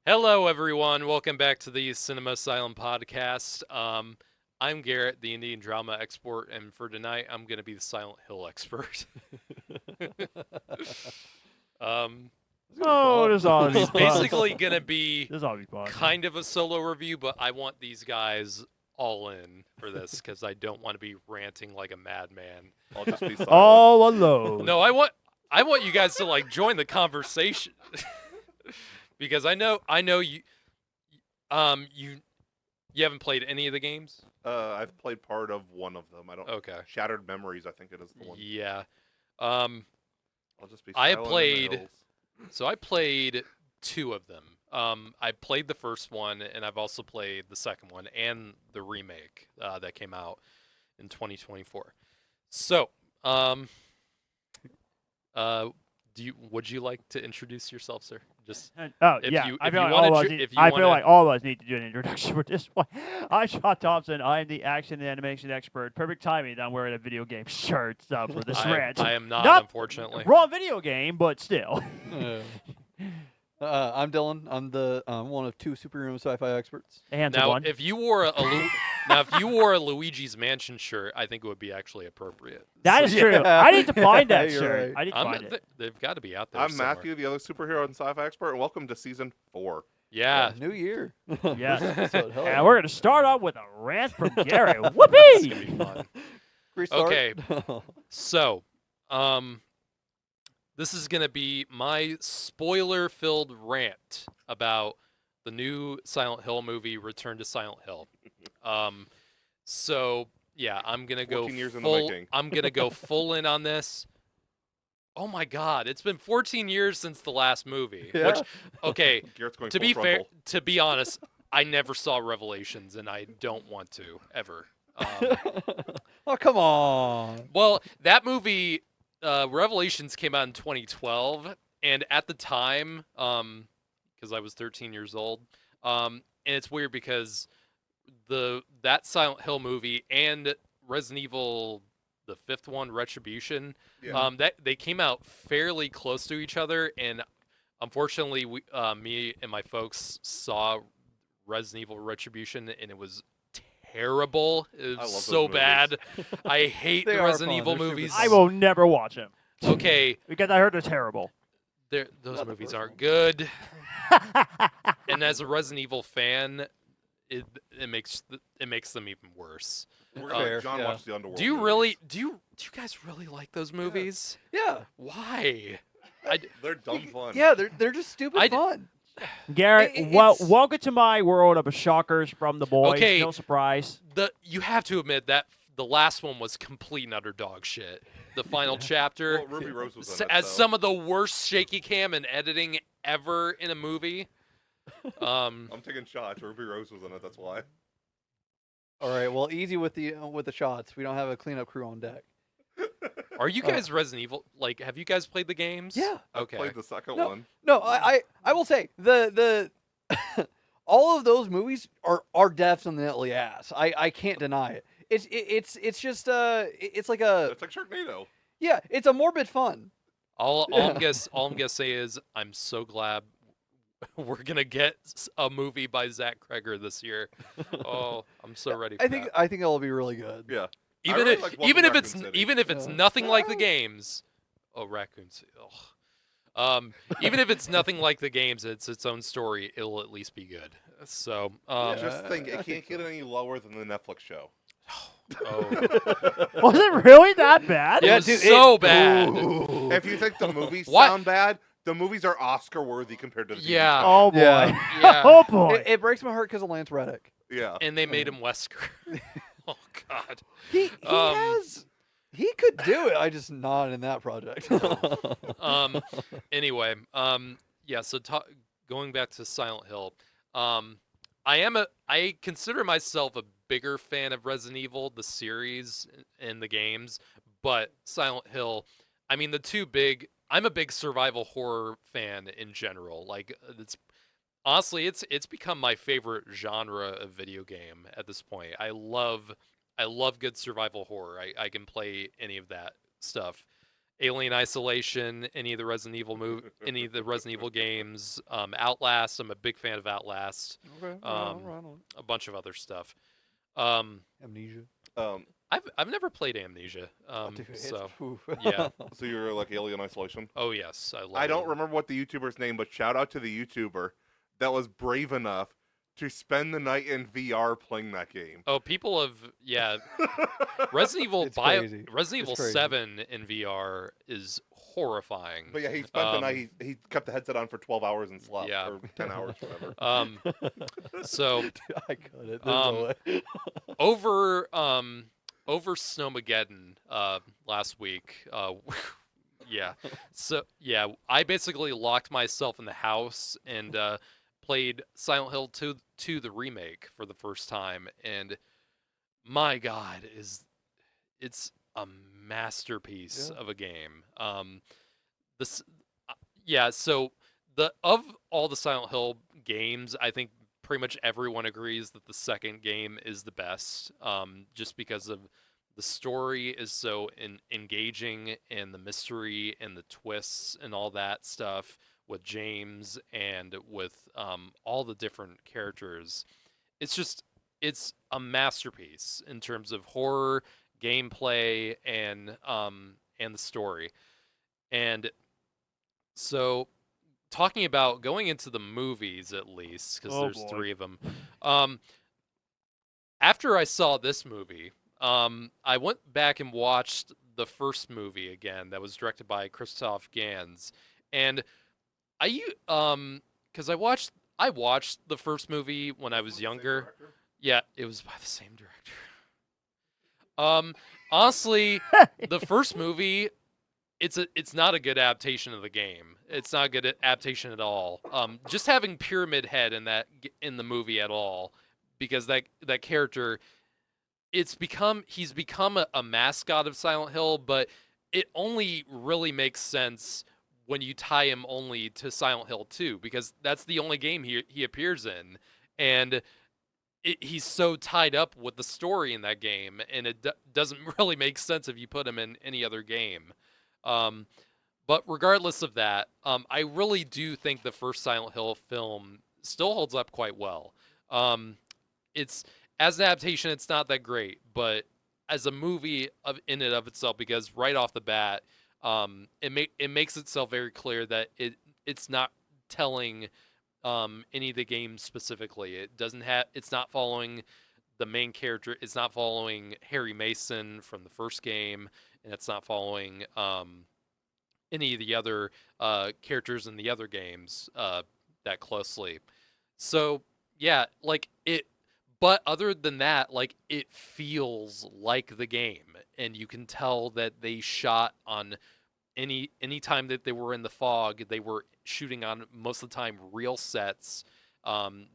Hello, everyone. Welcome back to the Cinema Asylum podcast. I'm Garrett, the Indian drama expert, and for tonight, I'm going to be the Silent Hill expert. um, Oh, fun. this ought to be it's fun. basically going to be This ought to be fun. kind of a solo review, but I want these guys all in for this because I don't want to be ranting like a madman. I'll just be silent. All alone. No, I want you guys to like join the conversation because I know you you haven't played any of the games. I've played part of one of them. I don't. Okay. Shattered Memories, I think it is the one. Yeah. I'll just be. I silent in the played- hills. So I played two of them. I played the first one, and I've also played the second one and the remake that came out in 2024. So, would you like to introduce yourself, sir? Just Oh if yeah, you- I if feel you like wanna all of us. ju- if you I feel wanna- like all of us need to do an introduction for this one. I'm Sean Thompson. I am the action and animation expert. Perfect timing that I'm wearing a video game shirt for this rant. I am not, Not- unfortunately. Wrong video game, but still. I'm Dylan. I'm the one of two superhero sci-fi experts. Handsome Now, one. if you wore a Luigi's Mansion shirt, I think it would be actually appropriate. That is true. I need to find that You're shirt. right. I need to find it. They've got to be out there. I'm somewhere. Matthew, the other superhero and sci-fi expert, and welcome to season 4. Yeah. New year. Yes. So, hell And yeah. we're going to start off with a rant from Garrett. It's gonna Whoopee! be fun. Great start. Okay. So, this is gonna be my spoiler-filled rant about the new Silent Hill movie, Return to Silent Hill. So yeah, I'm gonna go 14 years in the full. making. I'm gonna go full in on this. Oh my God, it's been 14 years since the last movie. Yeah. Which, okay, Garrett's going to full be fair, frontal. to be honest, I never saw Revelations, and I don't want to ever. Oh, come on. Well, that movie, Revelations, came out in 2012, and at the time, because I was 13 years old, and it's weird because that Silent Hill movie and Resident Evil, the fifth one, Retribution, Yeah. that they came out fairly close to each other, and unfortunately, me and my folks saw Resident Evil Retribution, and it was terrible. It I was love so those movies. bad. I hate They the are Resident fun. Evil They're super movies. fun. I will never watch him Okay, because I heard they're terrible. those Not the movies first aren't one. good. And as a Resident Evil fan, it makes them even worse. We're fair, John yeah. watched the Underworld. Do you movies. really? Do you guys really like those movies? Yeah. Why? They're dumb fun. Yeah, they're just stupid I- fun. Garrett, It's- welcome to my world of shockers from the boys. Okay. No surprise. You have to admit that the last one was complete and utter dog shit. The final chapter, Well, Ruby Rose was in it, as so. some of the worst shaky cam and editing ever in a movie. I'm taking shots. Ruby Rose was in it. That's why. All right. Well, easy with the shots. We don't have a cleanup crew on deck. Are you guys Resident Evil? Like, have you guys played the games? Yeah. I Okay. played the second No. one. No, I will say the all of those movies are definitely ass. I can't deny it. It's just it's like a It's like Sharknado. yeah. It's a morbid fun. All I'm gonna say is I'm so glad we're gonna get a movie by Zach Kreger this year. Oh, I'm so ready for that. I think it'll be really good. Yeah. I Even really if like even if Welcome to it's Raccoon City. even if it's Yeah. nothing like the games. Oh, Raccoon City. Ugh. Even if it's nothing like the games, it's its own story. It'll at least be good. So, Just think, I it think can't get so. any lower than the Netflix show. oh, Was it really that bad? it Yeah, was dude, so bad. Ooh. If you think the movies What? sound bad, the movies are Oscar worthy compared to the TV Yeah. show. Oh boy. Yeah. Yeah. Oh boy. It breaks my heart because of Lance Reddick. Yeah. And they made him Wesker. Oh God. He Um, has he could do it. I just not in that project. Anyway, yeah. So going back to Silent Hill, I consider myself a bigger fan of Resident Evil, the series and the games, but Silent Hill. I mean, I'm a big survival horror fan in general. Like, honestly, it's become my favorite genre of video game at this point. I love good survival horror. I can play any of that stuff. Alien Isolation, any of the Resident Evil games, Outlast. I'm a big fan of Outlast. Okay. A bunch of other stuff. Um, Amnesia. I've never played Amnesia. Dude, it's- So oof. yeah. So you're like Alien Isolation. Oh yes, I love. I don't it. remember what the YouTuber's name, but shout out to the YouTuber that was brave enough to spend the night in VR playing that game. Oh, people have Resident Evil It's crazy. Resident Evil It's crazy. 7 in VR is horrifying. But yeah, he spent the night. He kept the headset on for 12 hours and slept, Yeah. or 10 hours, whatever. So Dude, I got it. There's no way. over Snowmageddon last week. Yeah. So yeah, I basically locked myself in the house and played Silent Hill 2 the remake for the first time, and my God, it's a masterpiece Yeah. of a game. This, yeah. So of all the Silent Hill games, I think pretty much everyone agrees that the second game is the best. Just because of the story is so engaging, and the mystery and the twists and all that stuff with James and with all the different characters. It's a masterpiece in terms of horror, gameplay, and the story. And so, talking about going into the movies at least, because Oh, there's boy. 3 of them. After I saw this movie, I went back and watched the first movie again that was directed by Christoph Gans, and because I watched the first movie when I was younger. Yeah, it was by the same director. Honestly, the first movie, it's not a good adaptation of the game. It's not a good adaptation at all. Just having Pyramid Head in the movie at all, because that character, he's become a mascot of Silent Hill, but it only really makes sense when you tie him only to Silent Hill 2, because that's the only game he appears in, and he's so tied up with the story in that game, and it doesn't really make sense if you put him in any other game. But regardless of that, I really do think the first Silent Hill film still holds up quite well. It's as an adaptation, it's not that great, but as a movie in and of itself, because right off the bat, it makes itself very clear that it's not telling any of the games specifically. It's not following the main character. It's not following Harry Mason from the first game, and it's not following any of the other characters in the other games that closely. So yeah, like it. But other than that, like, it feels like the game, and you can tell that they shot on any time that they were in the fog, they were shooting on most of the time real sets.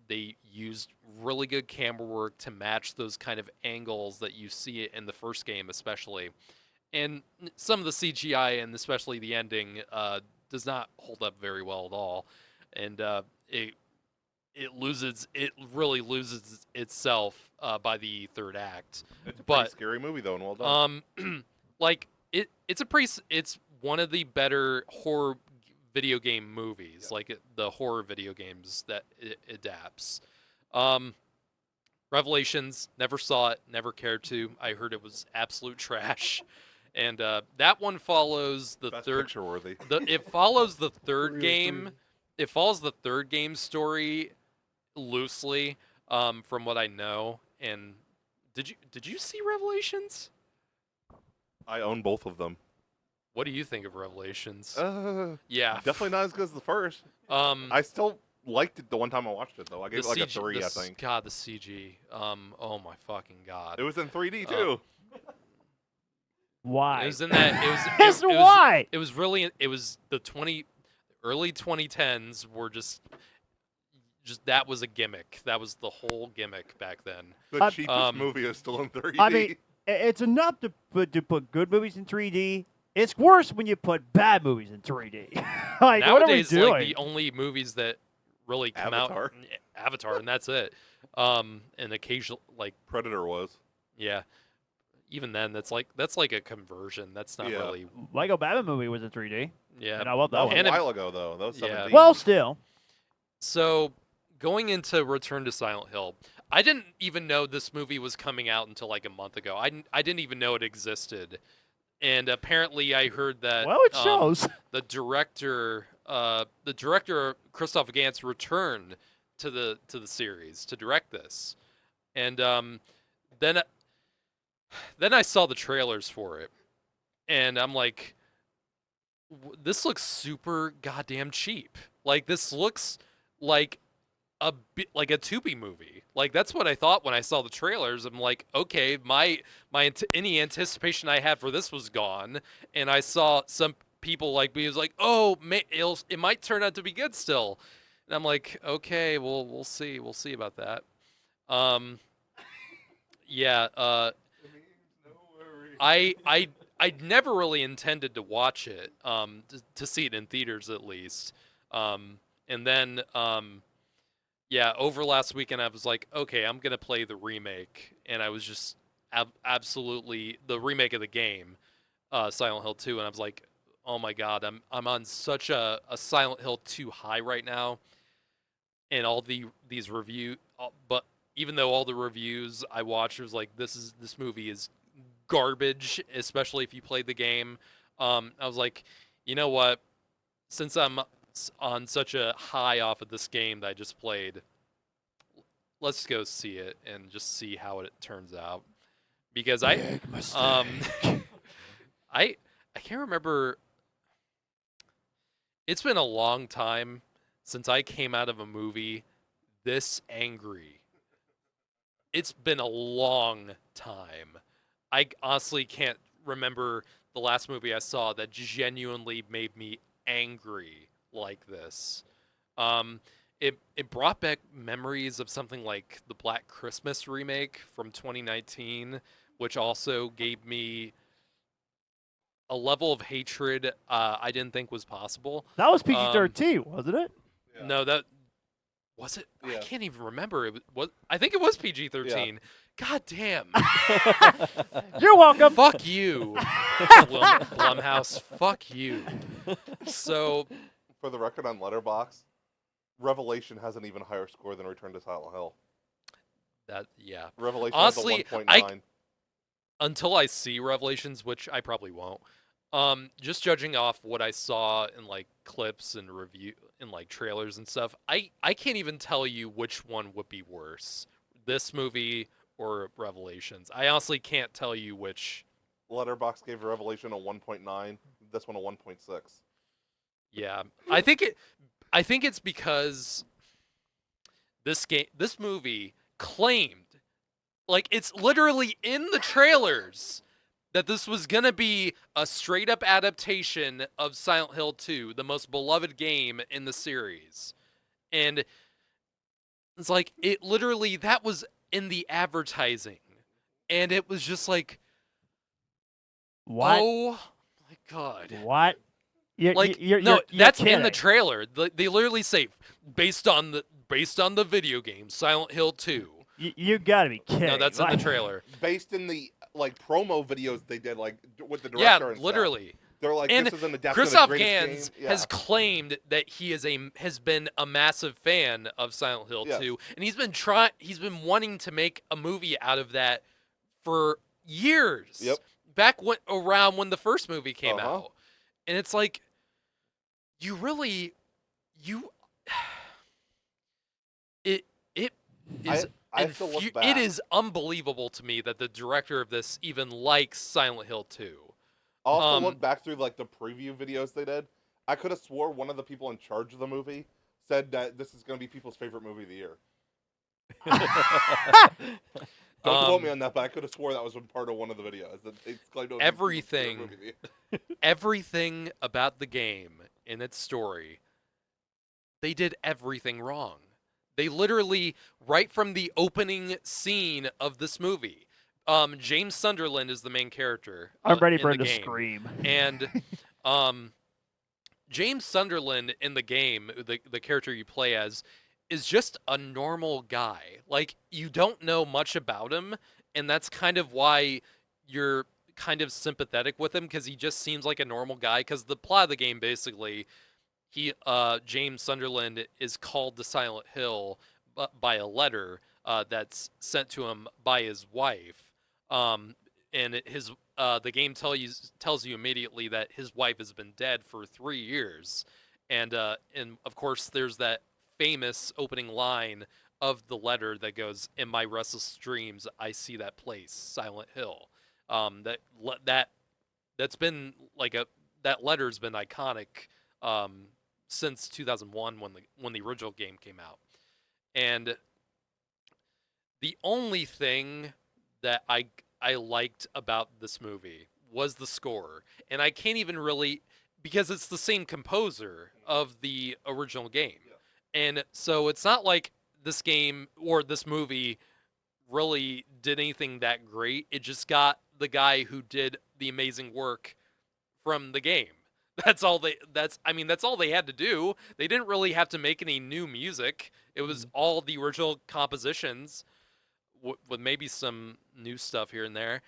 They used really good camera work to match those kind of angles that you see in the first game, especially. And some of the CGI, and especially the ending, does not hold up very well at all, and it really loses itself by the third act. It's a But pretty scary movie though, and well done. like it's one of the better horror video game movies, like the horror video games that it adapts. Revelations, never saw it, never cared to. I heard it was absolute trash. And that one follows the Best third picture worthy. it follows the third Real game. true. It follows the third game story loosely, from what I know. And did you see Revelations? I own both of them. What do you think of Revelations? Yeah, Definitely not as good as the first. I still liked it the one time I watched it though. I gave it like a 3, I think. God, the CG. Oh my fucking God. It was in 3D too. Why? It was in that. That's why. It was really. It was the early 2010s were just that was a gimmick. That was the whole gimmick back then. The cheapest movie is still in 3D. I mean, it's enough to put good movies in 3D. It's worse when you put bad movies in 3D. Like, Nowadays, what are we doing? like the only movies that really come Avatar. out, Avatar, and that's it. And occasional, like, Predator was. yeah, even then, that's like a conversion. That's not Yeah. really. Lego Batman movie was in 3D, Yeah. and I love That that was one. a while ago, though. That was Yeah. 17. Well, still, So, going into Return to Silent Hill, I didn't even know this movie was coming out until like a month ago. I didn't even know it existed, and apparently I heard that well, it shows. the director Christoph Gans returned to the series to direct this, and then I saw the trailers for it, and I'm like, this looks super goddamn cheap. Like this looks like a bit like a Tubi movie. Like that's what I thought when I saw the trailers. I'm like, okay, any anticipation I had for this was gone, and I saw some people like me was like, oh, it might turn out to be good still, and I'm like, okay, well, we'll see about that. Yeah, I never really intended to watch it, to see it in theaters at least, and then yeah, over last weekend I was like, okay, I'm gonna play the remake, and I was just absolutely the remake of the game, Silent Hill 2, and I was like, oh my god, I'm on such a Silent Hill 2 high right now, and all these but even though all the reviews I watched was like, this movie is garbage, especially if you played the game. I was like, you know what? Since I'm on such a high off of this game that I just played, let's go see it and just see how it turns out. Because I can't remember. It's been a long time since I came out of a movie this angry. It's been a long time. I honestly can't remember the last movie I saw that genuinely made me angry like this. It brought back memories of something like the Black Christmas remake from 2019, which also gave me a level of hatred I didn't think was possible. That was PG-13, wasn't it? Yeah. No, that was it. I Yeah. can't even remember. I think it was PG-13. God damn. You're welcome. Fuck you, Blumhouse. Fuck you. So, For the record on Letterboxd, Revelation has an even higher score than Return to Silent Hill. yeah. Revelation Honestly, has a 1.9. Until I see Revelations, which I probably won't, just judging off what I saw in like clips and like trailers and stuff, I can't even tell you which one would be worse, this movie or Revelations. I honestly can't tell you which. Letterboxd gave Revelation a 1.9. This one a 1.6. Yeah, I think it's because this movie claimed, like it's literally in the trailers, that this was gonna be a straight up adaptation of Silent Hill 2, the most beloved game in the series. And it's like, it literally, that was in the advertising. And it was just like, What? oh my god. What? No, that's in the kidding. trailer. They literally say, based on the video game, Silent Hill 2. You gotta be kidding. No, that's in the trailer. Based in the like promo videos they did, like with the Yeah, director and stuff. literally. They're like, And this is an adaptation Christoph of the greatest Gans game. has claimed that he has been a massive fan of Silent Hill Yes. 2, and he's been wanting to make a movie out of that for years. Yep. Back around when the first movie came Uh-huh. out. And it's like, it is I have to look back. it is unbelievable to me that the director of this even likes Silent Hill 2. I'll have to Um, look back through like the preview videos they did. I could have swore one of the people in charge of the movie said that this is going to be people's favorite movie of the year. Don't quote me on that, but I could have swore that was part of one of the videos. That they claimed it was people's favorite movie of the year. Everything about the game and its story, they did everything wrong. They literally, right from the opening scene of this movie, James Sunderland is the main character. I'm ready in for the him to game. scream. And James Sunderland in the game, the character you play as, is just a normal guy. Like, you don't know much about him, and that's kind of why you're kind of sympathetic with him because he just seems like a normal guy. Because the plot of the game basically, James Sunderland is called to Silent Hill by a letter that's sent to him by his wife, and the game tells you immediately that his wife has been dead for 3 years, and of course there's that famous opening line of the letter that goes, "In my restless dreams, I see that place, Silent Hill." That that's been like a that letter's been iconic since 2001 when the original game came out. And the only thing that I liked about this movie was the score. And I can't even really, because it's the same composer of the original game. And so it's not like this game or this movie really did anything that great. It just got the guy who did the amazing work from the game. That's all they had to do. They didn't really have to make any new music. It was all the original compositions with maybe some new stuff here and there.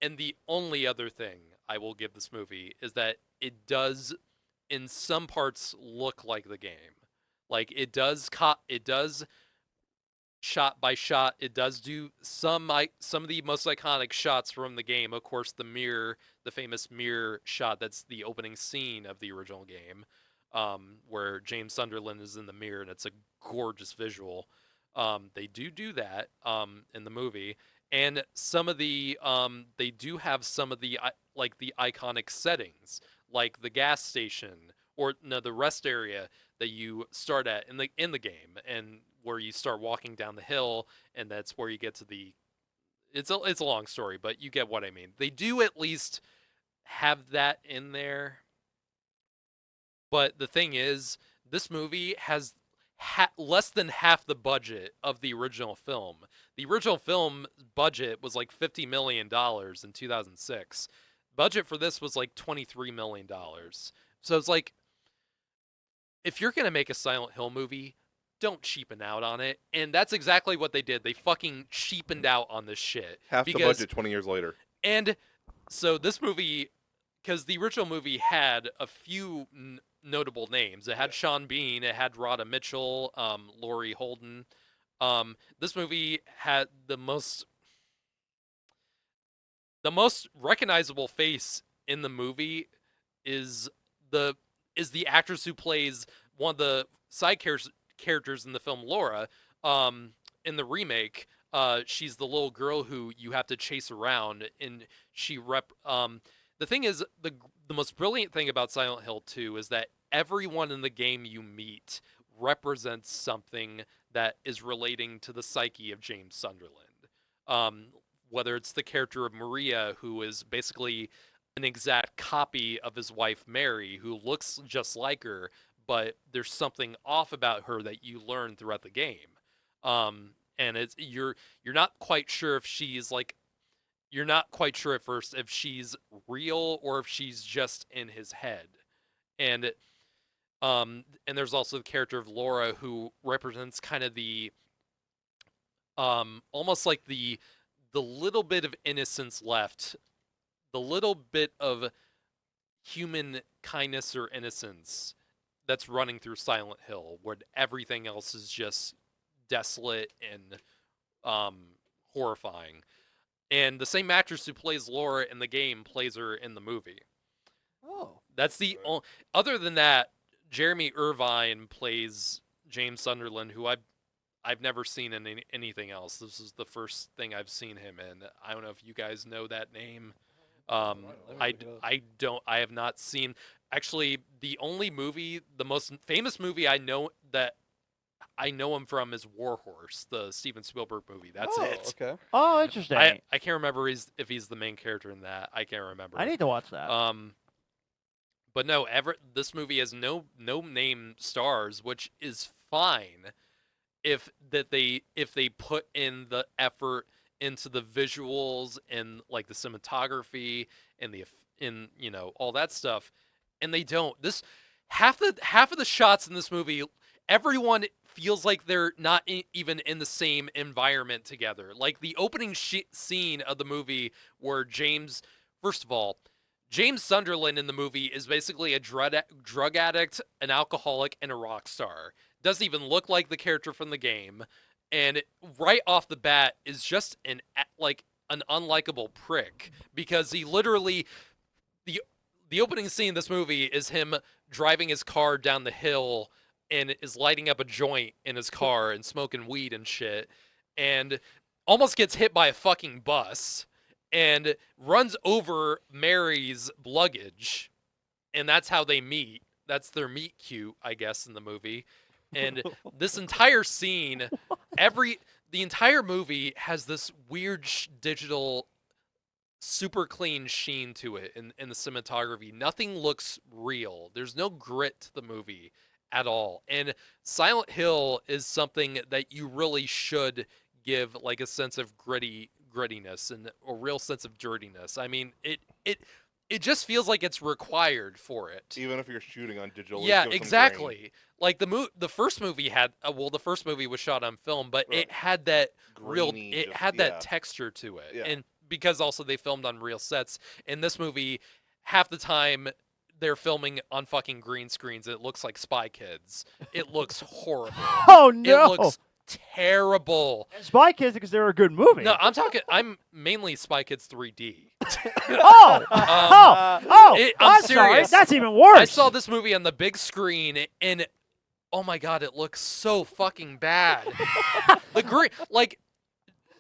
And the only other thing I will give this movie is that it does in some parts look like the game. Like it does shot by shot, it does do some of the most iconic shots from the game. Of course, the famous mirror shot that's the opening scene of the original game, where James Sunderland is in the mirror, and it's a gorgeous visual. They do that in the movie, and they do have some of the like the iconic settings, like the gas station or no, the rest area that you start at in the game, and where you start walking down the hill, and that's where you get to the. It's a long story, but you get what I mean. They do at least have that in there. But the thing is, this movie has less than half the budget of the original film. The original film budget was like $50 million in 2006. Budget for this was like $23 million. So it's like, if you're going to make a Silent Hill movie, don't cheapen out on it. And that's exactly what they did. They fucking cheapened out on this shit. Half the budget 20 years later. And so this movie, because the original movie had a few notable names. It had Sean Bean, it had Rhoda Mitchell, Laurie Holden. This movie had the most recognizable face in the movie is the actress who plays one of the side characters in the film, Laura. In the remake, she's the little girl who you have to chase around, and the thing is, the most brilliant thing about Silent Hill 2 is that everyone in the game you meet represents something that is relating to the psyche of James Sunderland. Whether it's the character of Maria, who is basically an exact copy of his wife Mary, who looks just like her, but there's something off about her that you learn throughout the game. And you're not quite sure if she's like, you're not quite sure at first if she's real or if she's just in his head. And there's also the character of Laura, who represents kind of the almost like the little bit of innocence left, the little bit of human kindness or innocence that's running through Silent Hill, where everything else is just desolate and horrifying. And the same actress who plays Laura in the game plays her in the movie. Oh, That's the only. Other than that, Jeremy Irvine plays James Sunderland, who I've never seen in anything else. This is the first thing I've seen him in. I don't know if you guys know that name. I have not seen. Actually, the most famous movie I know him from is War Horse, the Steven Spielberg movie. That's it. Okay. Oh, interesting. I can't remember if he's the main character in that. I can't remember. I need to watch that. But no, this movie has no name stars, which is fine if they put in the effort into the visuals and like the cinematography and all that stuff, and they don't. This half of the shots in this movie, everyone feels like they're not even in the same environment together. Like the opening scene of the movie where first of all, James Sunderland in the movie is basically a drug addict, an alcoholic, and a rock star. Doesn't even look like the character from the game, and right off the bat is just an unlikable prick because he literally the opening scene of this movie is him driving his car down the hill and is lighting up a joint in his car and smoking weed and shit, and almost gets hit by a fucking bus and runs over Mary's luggage, and that's how they meet. That's their meet cute, I guess, in the movie. And this entire scene, the entire movie has this weird digital, super clean sheen to it in the cinematography. Nothing looks real. There's no grit to the movie at all. And Silent Hill is something that you really should give like a sense of grittiness and a real sense of dirtiness. I mean, it just feels like it's required for it. Even if you're shooting on digital. Yeah, exactly. Like the first movie had the first movie was shot on film, but Right. it had that Grainy, it just- had yeah. that texture to it. Yeah. And because also they filmed on real sets. In this movie, half the time they're filming on fucking green screens. It looks like Spy Kids. It looks horrible. Oh no! It looks terrible. And Spy Kids because they're a good movie. No, I'm mainly Spy Kids 3D. Oh! I'm I'm sorry. serious. That's even worse. I saw this movie on the big screen, and oh my god, it looks so fucking bad. The green, like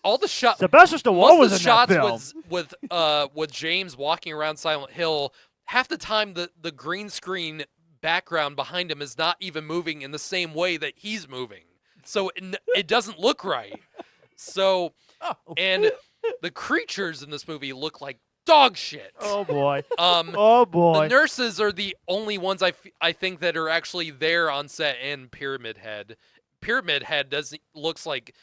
all the shots. Sylvester Stallone Most was of in the shots that film. with James walking around Silent Hill, half the time the green screen background behind him is not even moving in the same way that he's moving. So it doesn't look right. So Oh. and the creatures in this movie look like dog shit. Oh boy. Um Oh boy. the nurses are the only ones I think that are actually there on set in Pyramid Head. Pyramid Head looks like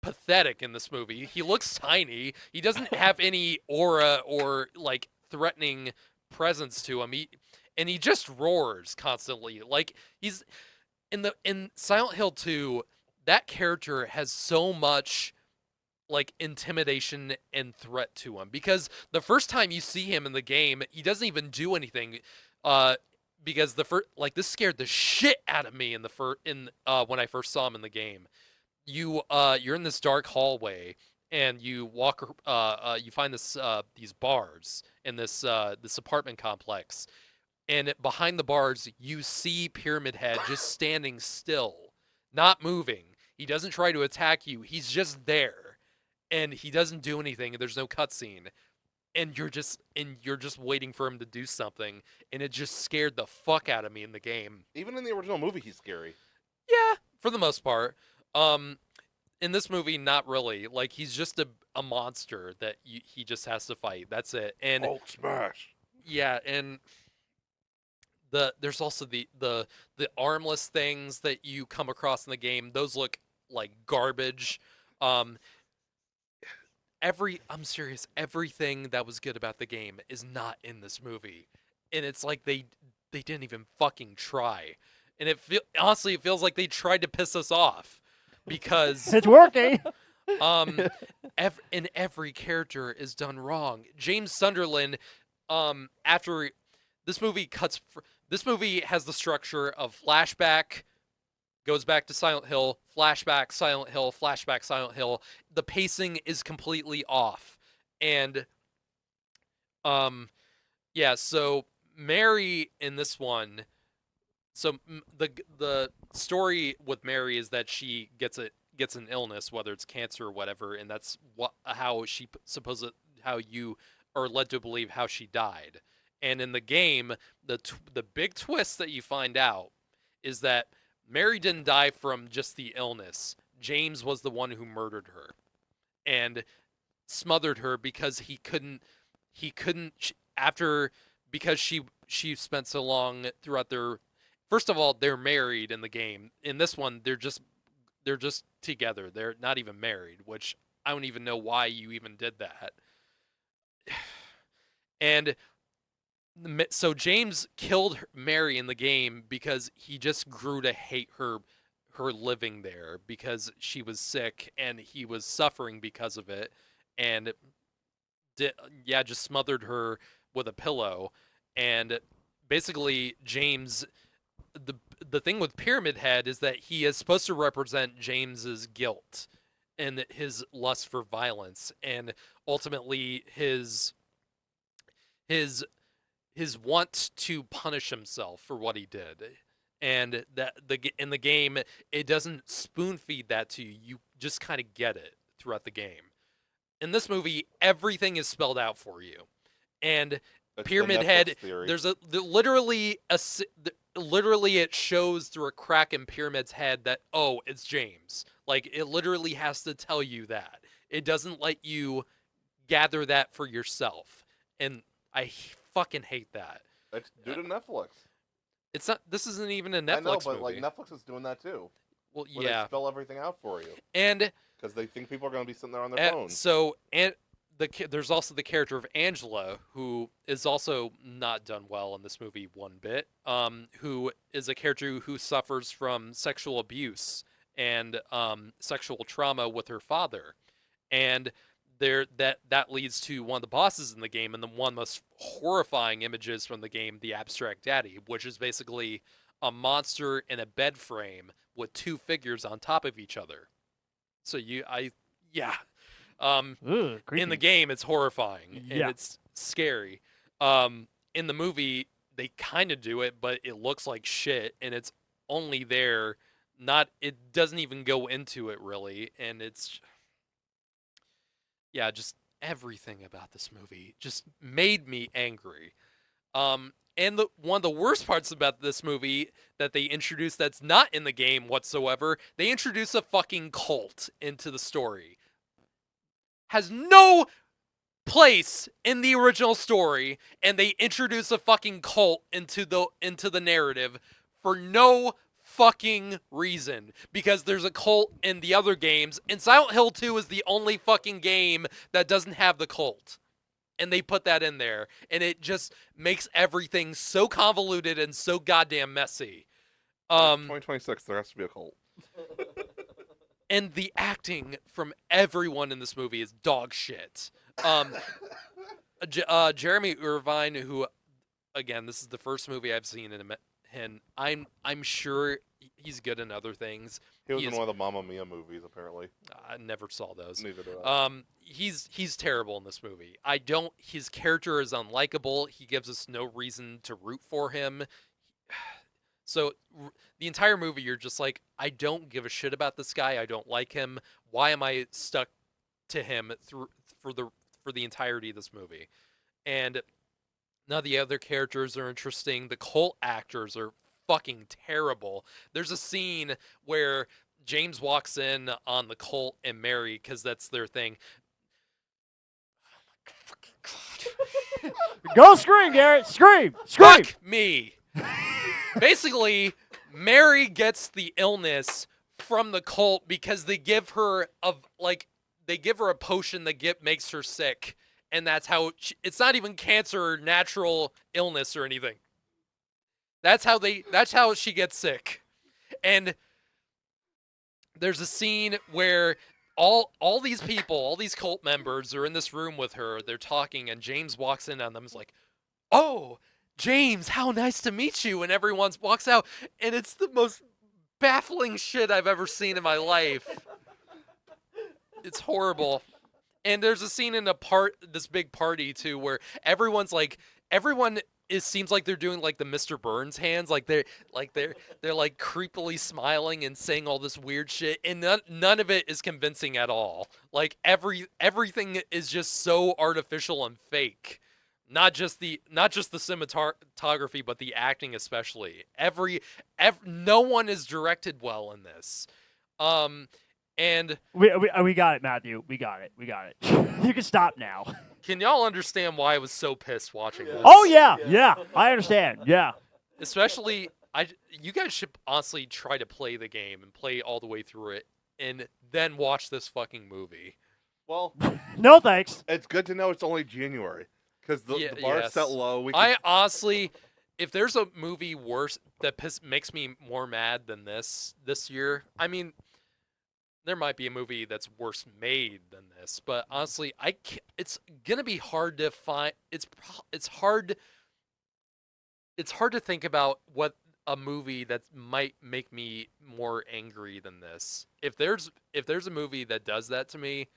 pathetic in this movie. He looks tiny. He doesn't have any aura or like threatening presence to him. He just roars constantly. Like he's in Silent Hill 2, that character has so much like intimidation and threat to him because the first time you see him in the game, he doesn't even do anything. Because this scared the shit out of me when I first saw him in the game. You're in this dark hallway and you walk you find these bars in this apartment complex, and behind the bars you see Pyramid Head just standing still, not moving. He doesn't try to attack you. He's just there, and he doesn't do anything. And there's no cutscene, and you're just waiting for him to do something, and it just scared the fuck out of me in the game. Even in the original movie, he's scary. Yeah, for the most part. In this movie, not really. Like he's just a monster that he just has to fight. That's it. And Hulk smash. yeah, and there's also the armless things that you come across in the game. Those look like garbage. I'm serious. Everything that was good about the game is not in this movie, and it's like they didn't even fucking try. And honestly, it feels like they tried to piss us off because It's working. every character is done wrong. James Sunderland, after this movie this movie has the structure of flashback, goes back to Silent Hill, flashback, Silent Hill, flashback, Silent Hill. The pacing is completely off. And yeah, so Mary in this one, so the story with Mary is that she gets an illness, whether it's cancer or whatever, and that's how you are led to believe how she died. And in the game, the big twist that you find out is that Mary didn't die from just the illness. James was the one who murdered her and smothered her because he couldn't because she spent so long throughout their. First of all, they're married in the game. In this one, they're just together. They're not even married, which I don't even know why you even did that. And So James killed Mary in the game because he just grew to hate her living there because she was sick and he was suffering because of it, and just smothered her with a pillow. And basically James, the the thing with Pyramid Head is that he is supposed to represent James's guilt and his lust for violence, and ultimately his want to punish himself for what he did. And that in the game, it doesn't spoon feed that to you. You just kind of get it throughout the game. In this movie, everything is spelled out for you. And It's the Pyramid Netflix Head, theory. there's literally it shows through a crack in Pyramid's head that, oh, it's James. Like, it literally has to tell you that. It doesn't let you gather that for yourself. And I fucking hate that. It's due to Netflix. It's not. This isn't even a Netflix I know, but movie. like Netflix is doing that too. Well, Where yeah, they spell everything out for you and because they think people are going to be sitting there on their phones. so and there's also the character of Angela, who is also not done well in this movie one bit. Who is a character who suffers from sexual abuse and sexual trauma with her father, and that leads to one of the bosses in the game, and the one most horrifying images from the game, the Abstract Daddy, which is basically a monster in a bed frame with two figures on top of each other. So Ugh, creepy. in the game it's horrifying and Yeah. it's scary. In the movie they kind of do it, but it looks like shit, and it's only there. It doesn't even go into it really, and it's just everything about this movie just made me angry. And one of the worst parts about this movie that they introduced that's not in the game whatsoever, they introduce a fucking cult into the story. Has no place in the original story, and they introduce a fucking cult into the narrative for no fucking reason, because there's a cult in the other games, and Silent Hill 2 is the only fucking game that doesn't have the cult. And they put that in there, and it just makes everything so convoluted and so goddamn messy. 2026, there has to be a cult. And the acting from everyone in this movie is dog shit. Jeremy Irvine, who, again, this is the first movie I've seen in him. And I'm sure he's good in other things. He was in one of the Mamma Mia movies, apparently. I never saw those. Neither did I. He's terrible in this movie. His character is unlikable. He gives us no reason to root for him. So the entire movie, you're just like, I don't give a shit about this guy. I don't like him. Why am I stuck to him for the entirety of this movie? And none of the other characters are interesting. The cult actors are fucking terrible. There's a scene where James walks in on the cult and Mary, because that's their thing. Oh my fucking god. Go scream, Garrett. Scream. Scream. Fuck me. Basically, Mary gets the illness from the cult because they give her a potion that makes her sick. And that's how it's not even cancer or natural illness or anything. That's how she gets sick. And there's a scene where all these people, all these cult members are in this room with her. They're talking, and James walks in on them. Is like, "Oh, James, how nice to meet you." And everyone walks out, and it's the most baffling shit I've ever seen in my life. It's horrible. And there's a scene in this big party too, where everyone seems like they're doing like the Mr. Burns hands, like they're creepily smiling and saying all this weird shit, and none of it is convincing at all. Like everything is just so artificial and fake. Not just the cinematography, but the acting especially. No one is directed well in this. And we got it, Matthew. We got it. You can stop now. can y'all understand why I was so pissed watching this? Oh yeah. I understand. Yeah. Especially, you guys should honestly try to play the game and play all the way through it, and then watch this fucking movie. Well, No thanks. it's good to know it's only January. because the Yeah, bar's yes. set low. We I could, honestly, if there's a movie worse that makes me more mad than this year, I mean, there might be a movie that's worse made than this, but honestly, it's gonna be hard to find. It's hard. It's hard to think about what a movie that might make me more angry than this. If there's a movie that does that to me,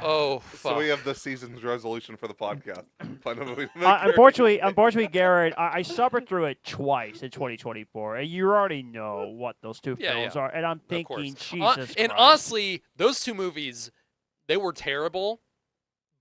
oh fuck. so we have this season's resolution for the podcast. Find a movie to make Unfortunately, Garrett, I suffered through it twice in 2024, and you already know what those two Yeah, films yeah. are. And I'm Of course. thinking, Jesus And Christ. honestly, those two movies, they were terrible,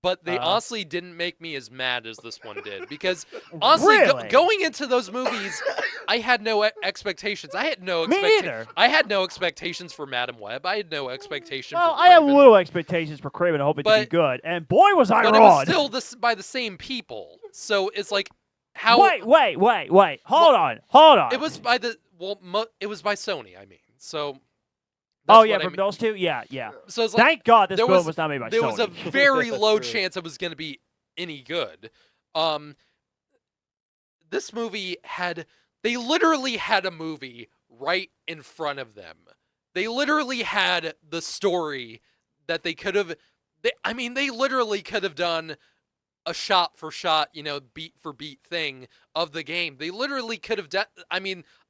but they Uh-huh. honestly didn't make me as mad as this one did. Because honestly, Really? going into those movies, I had no expectations. I had no Me neither. I had no expectations for Madam Web. I had no expectation Well, for I have Craven. little expectations for Craven, hoping to be But- good, and boy was I But it wrong. was still by the same people. So it's like how Wait! Hold on. it was by the it was by Sony, I mean. So Oh that's yeah, what I from mean. those two. Yeah. So it's like Thank God this there film was not made by there Sony. was a very That's low true. chance it was going to be any good. This movie they literally had a movie right in front of them. They literally had the story that they could have. They literally could have done a shot for shot, beat for beat thing of the game. They literally could have done.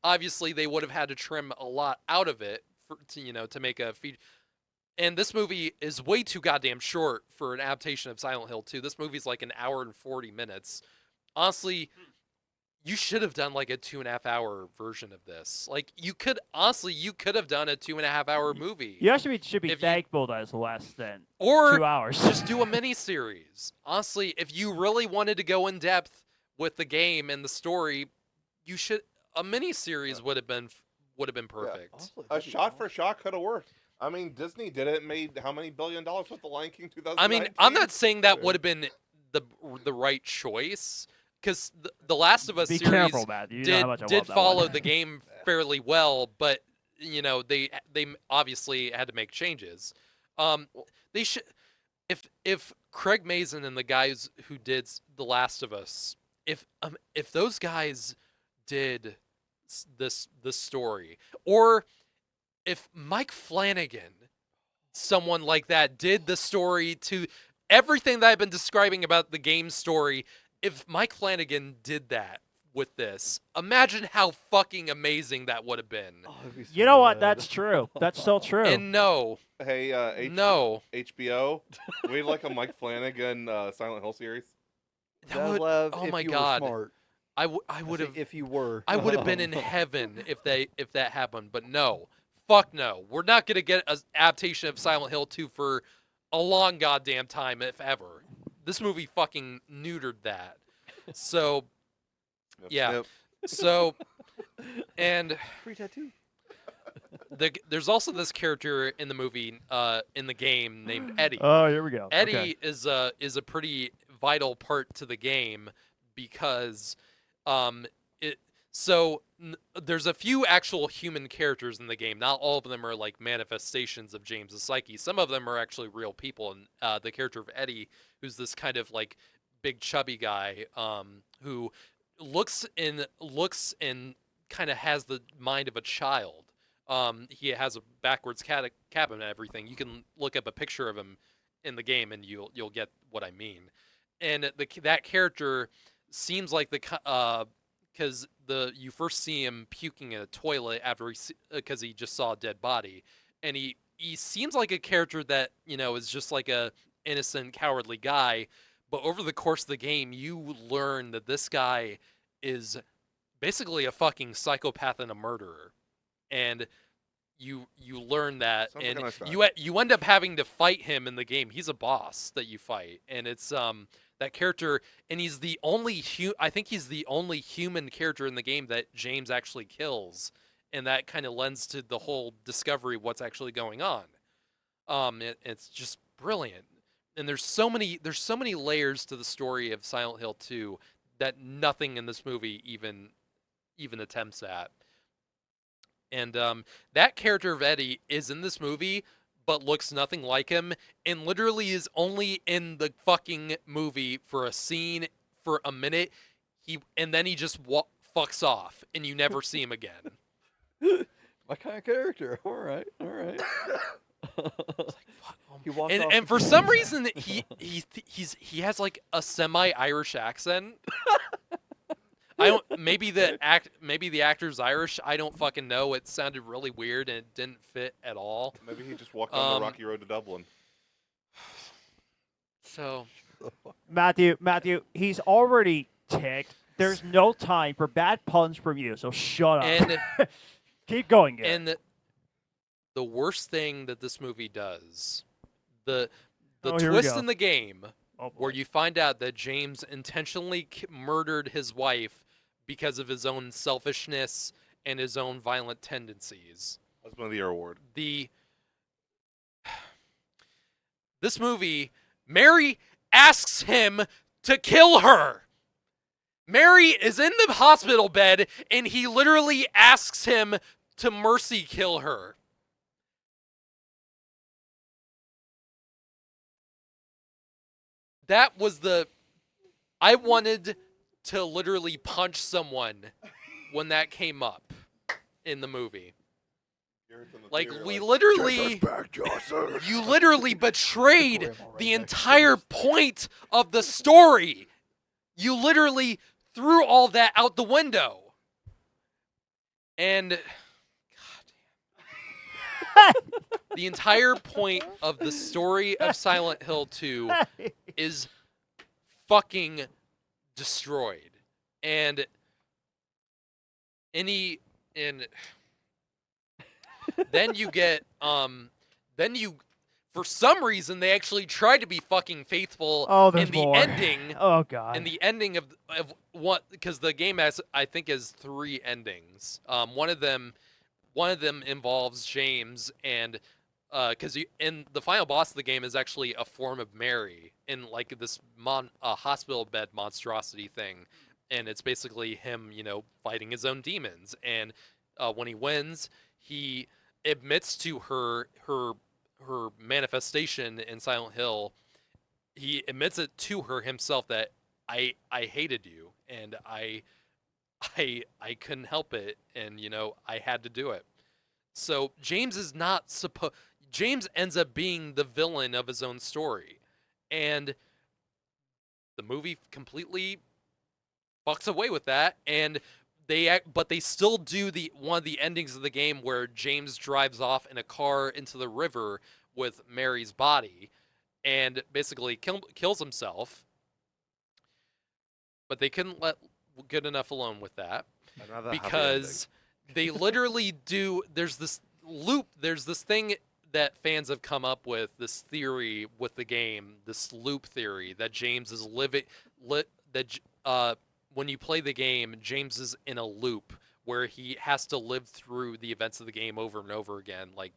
Obviously they would have had to trim a lot out of it to make a feature. And this movie is way too goddamn short for an adaptation of Silent Hill 2. This movie's like an hour and 40 minutes. Honestly, you should have done like a 2.5 hour version of this. Like you could have done a 2.5 hour movie. You actually should be If you- thankful that it's less than Or 2 hours. just do a mini series. Honestly, if you really wanted to go in depth with the game and the story, a mini series would have been perfect. Honestly, a that'd be shot for awesome. shot could have worked. I mean, Disney did it. Made how many $1 billion with The Lion King 2019? I mean, I'm not saying that Yeah. would have been the right choice because the Last of Us Be series careful, Matthew. You know how much I did love that follow one. the game fairly well, but they obviously had to make changes. They should if Craig Mazin and the guys who did The Last of Us, if those guys did this story, or if Mike Flanagan, someone like that, did the story to everything that I've been describing about the game story, if Mike Flanagan did that with this, imagine how fucking amazing that would have been. Oh, it'd be so You know what? good. That's true. That's still true. And no, Hey, no, HBO, we'd like a Mike Flanagan Silent Hill series. that would. Zaslav, Oh if my you God. Were smart. I would have. If you were. I would have been in heaven if that happened, but no. Fuck no. We're not going to get an adaptation of Silent Hill 2 for a long goddamn time, if ever. This movie fucking neutered that. So, Yep, yeah. yep. So, and Free tattoo. there's also this character in the movie, in the game named Eddie. Oh, here we go. Eddie Okay. is a pretty vital part to the game because there's a few actual human characters in the game. Not all of them are like manifestations of James's psyche. Some of them are actually real people. And the character of Eddie, who's this kind of like big chubby guy, who looks and kind of has the mind of a child. He has a backwards cap and everything. You can look up a picture of him in the game and you'll get what I mean. And that character seems like because you first see him puking in a toilet after because he just saw a dead body, and he seems like a character that is just like a innocent cowardly guy, but over the course of the game you learn that this guy is basically a fucking psychopath and a murderer, and you learn that, Sounds like and a nice guy. you end up having to fight him in the game. He's a boss that you fight, and it's that character, and he's the only I think he's the only human character in the game that James actually kills, and that kind of lends to the whole discovery of what's actually going on. It's just brilliant, and there's so many layers to the story of Silent Hill 2 that nothing in this movie even attempts at. And that character of Eddie is in this movie, but looks nothing like him, and literally is only in the fucking movie for a scene for a minute. And then he just fucks off, and you never see him again. My kind of character. All right. He walked off And the for cliff. some reason he has like a semi-Irish accent. I don't maybe the actor's Irish. I don't fucking know. It sounded really weird and it didn't fit at all. Maybe he just walked on the rocky road to Dublin. So Matthew, he's already ticked. There's no time for bad puns from you, so shut up. and Keep going, Garrett. and the worst thing that this movie does, the Oh, here we twist go. in the game Oh, where boy. you find out that James intentionally murdered his wife because of his own selfishness and his own violent tendencies. Husband of the Year award. This movie, Mary asks him to kill her. Mary is in the hospital bed and he literally asks him to mercy kill her. That was I wanted to literally punch someone when that came up in the movie. Like, we literally, you literally betrayed the entire point of the story. You literally threw all that out the window. And, the entire point of the story of Silent Hill 2 is fucking destroyed. And then you get for some reason they actually tried to be fucking faithful there's in the more. ending. Oh god. In the ending of what, because the game has, I think, has 3 endings. One of them involves James, and because in the final boss of the game is actually a form of Mary in like this hospital bed monstrosity thing, and it's basically him, fighting his own demons. And when he wins, he admits to her manifestation in Silent Hill. He admits it to her himself that I hated you, and I couldn't help it, and I had to do it. So James is not James ends up being the villain of his own story, and the movie completely fucks away with that. And but they still do one of the endings of the game where James drives off in a car into the river with Mary's body, and basically kills himself. But they couldn't let good enough alone with that, because they literally do. There's this loop. There's this thing that fans have come up with, this theory with the game, this loop theory that James is when you play the game, James is in a loop where he has to live through the events of the game over and over again, like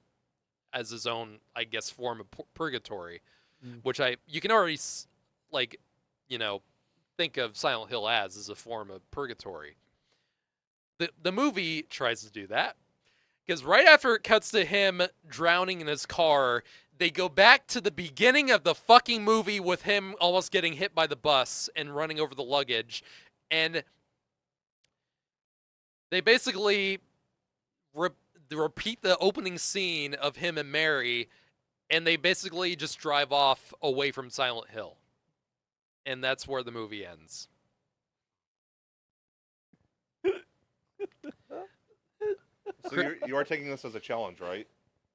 as his own, I guess, form of purgatory, which you can already think of Silent Hill as a form of purgatory. The movie tries to do that, because right after it cuts to him drowning in his car, they go back to the beginning of the fucking movie with him almost getting hit by the bus and running over the luggage, and they basically repeat the opening scene of him and Mary, and they basically just drive off away from Silent Hill. And that's where the movie ends. So you are taking this as a challenge, right?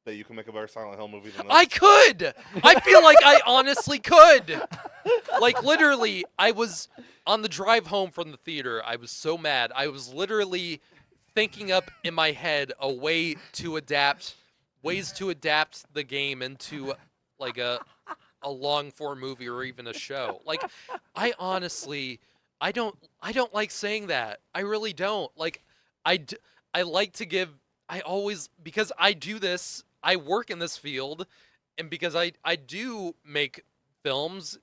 That you can make a better Silent Hill movie than this? I could! I feel like I honestly could! Like, literally, I was on the drive home from the theater. I was so mad. I was literally thinking up in my head ways to adapt the game into like a long form movie or even a show. Like, I honestly, I don't like saying that. I really don't. Like, I like to give, because I do this, I work in this field, and because I do make films,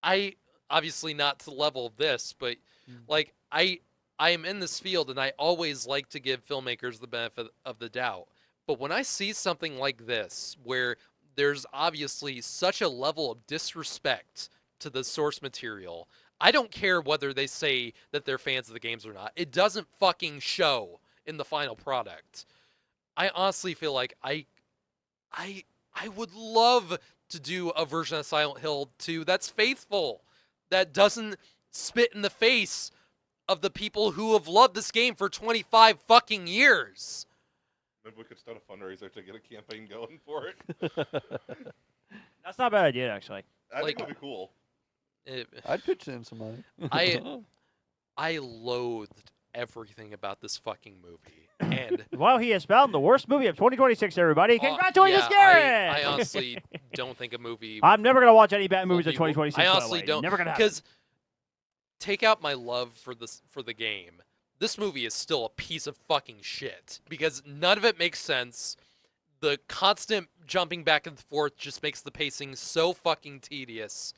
I obviously not to the level of this, but like I am in this field, and I always like to give filmmakers the benefit of the doubt. But when I see something like this, where there's obviously such a level of disrespect to the source material, I don't care whether they say that they're fans of the games or not. It doesn't fucking show in the final product. I honestly feel like I would love to do a version of Silent Hill 2 that's faithful, that doesn't spit in the face of the people who have loved this game for 25 fucking years. Maybe we could start a fundraiser to get a campaign going for it. That's not a bad idea, actually. I Like- think it'd be cool. I'd pitch in some money. I loathed everything about this fucking movie. And Well, he has found the worst movie of 2026, everybody. Congratulations, yeah, Garrett! I honestly don't think a movie I'm never going to watch any bad movies will of be- 2026. I by the honestly way. don't, Never going to happen. because take out my love for the game. This movie is still a piece of fucking shit because none of it makes sense. The constant jumping back and forth just makes the pacing so fucking tedious.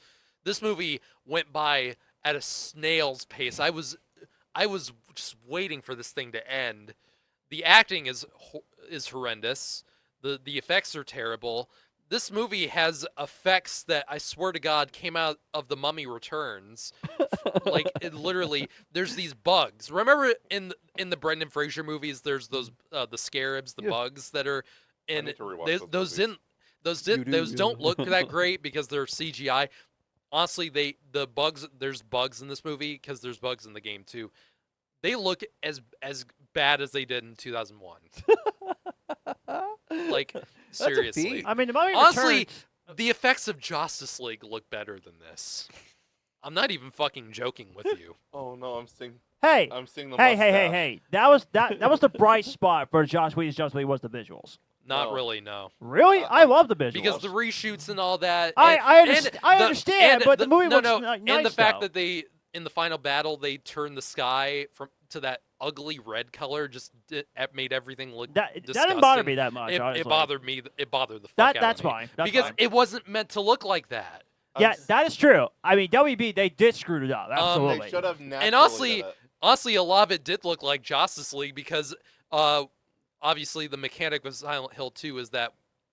This movie went by at a snail's pace. I was just waiting for this thing to end. The acting is horrendous. The effects are terrible. This movie has effects that I swear to God came out of The Mummy Returns. Like it literally, there's these bugs. Remember in the Brendan Fraser movies, there's those the scarabs, the Yeah. bugs that are in need to rewatch they- those those movies. didn't those You did do, those yeah. don't look that great because they're CGI. Honestly, the bugs, there's bugs in this movie because there's bugs in the game too. They look as bad as they did in 2001. Like That's a seriously. feat. I mean, the Mummy Honestly, Returns. the effects of Justice League look better than this. I'm not even fucking joking with you. Oh no, I'm seeing Hey, the hey, mustache. hey. That was the bright spot for Joss Whedon's Justice League was the visuals. Not No. really, no. Really? I love the visuals. Because the reshoots and all that. I and understand, but the movie no, looks no, nice, and the fact though. that they in the final battle they turned the sky to that ugly red color just made everything look that disgusting. didn't bother me that much. It honestly. bothered me. It bothered the fuck That out that's of me. fine. That's Because fine. it wasn't meant to look like that. Yeah, that is true. I mean, WB they did screw it up. Absolutely. They should have naturally And honestly, done it. honestly, a lot of it did look like Justice League because obviously the mechanic of Silent Hill 2 is that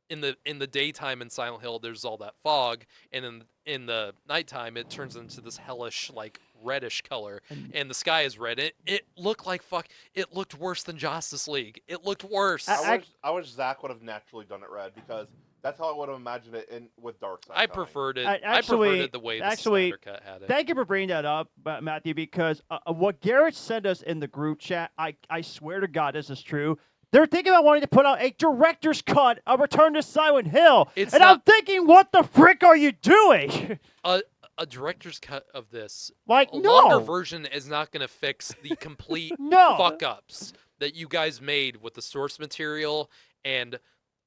in the daytime in Silent Hill there's all that fog, and in the nighttime it turns into this hellish like reddish color, and the sky is red. It looked like fuck. It looked worse than Justice League. It looked worse. I wish Zach would have naturally done it red because that's how I would have imagined it with Darkseid. I coming. preferred it. I- I preferred actually- it the way the actually, Snyder Cut had it. Thank you for bringing that up, Matthew, because what Garrett sent us in the group chat, I swear to God this is true. They're thinking about wanting to put out a director's cut of Return to Silent Hill. It's and I'm not- thinking, what the frick are you doing? A director's cut of this, Like, a no. longer version is not going to fix the complete No. fuck ups that you guys made with the source material and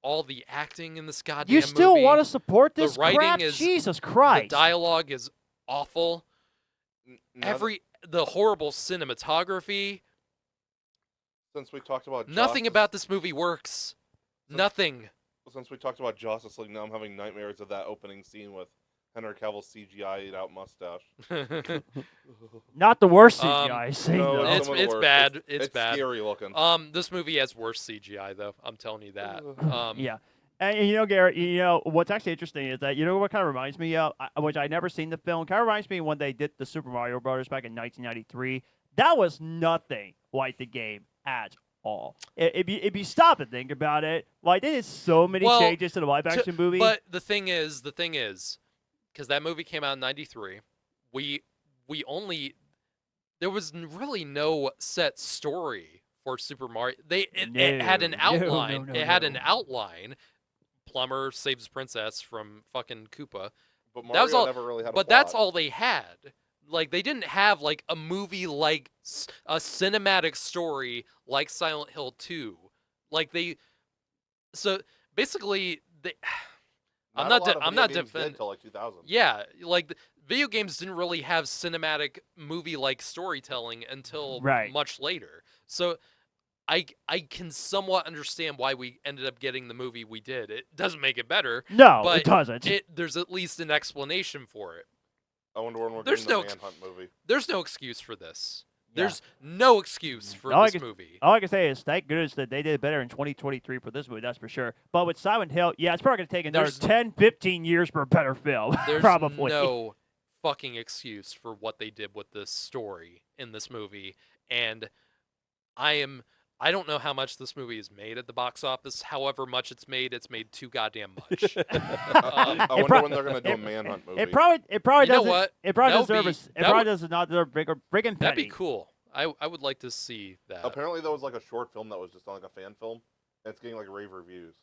all the acting in this goddamn You still movie. want to support The this writing crap? is- Jesus The Christ. dialogue is awful. Now that- The horrible cinematography. since we talked about Nothing Justice- about this movie works. Nothing. Since we talked about Justice League, now I'm having nightmares of that opening scene with Henry Cavill's CGI'd out mustache. Not the worst Um, CGI I've seen, No, though. it's some of the worst. bad. It's bad. Scary looking. This movie has worse CGI though. I'm telling you that. Yeah. And you know, Garrett, you know, what's actually interesting is that, you know what kind of reminds me of, which I never seen the film, kind of reminds me when they did the Super Mario Brothers back in 1993. That was nothing like the game at all. If you stop and think about it, like, they did so many Well, changes to the live-action movie. But the thing is, because that movie came out in '93, we only there was really no set story for Super Mario. It had an No, outline. no, It had an no. outline. Plumber saves princess from fucking Koopa. But that was Mario all- never really had a But that's plot. all they had. Like, they didn't have like a movie like a cinematic story like Silent Hill 2. Like so basically they. I'm Not not. a lot of I'm video not games did defending. till like 2000. Yeah, like video games didn't really have cinematic movie like storytelling until Right. much later. So I can somewhat understand why we ended up getting the movie we did. It doesn't make it better. no, but it doesn't. There's at least an explanation for it. I wonder when we're There's getting no the ex- Manhunt movie. There's no excuse for this. There's no excuse for All I this can- movie. All I can say is thank goodness that they did better in 2023 for this movie, that's for sure. But with Silent Hill, yeah, it's probably going to take another There's- 10, 15 years for a better film. There's probably. no fucking excuse for what they did with this story in this movie. And I don't know how much this movie is made at the box office. However much it's made too goddamn much. I wonder prob- when they're gonna do a Manhunt movie. It probably You know doesn't. what? It probably That would deserves. be- It that probably would- does not deserve bigger friggin' That'd be penny. cool. I would like to see that. Apparently, there was like a short film that was just like a fan film, and it's getting like rave reviews.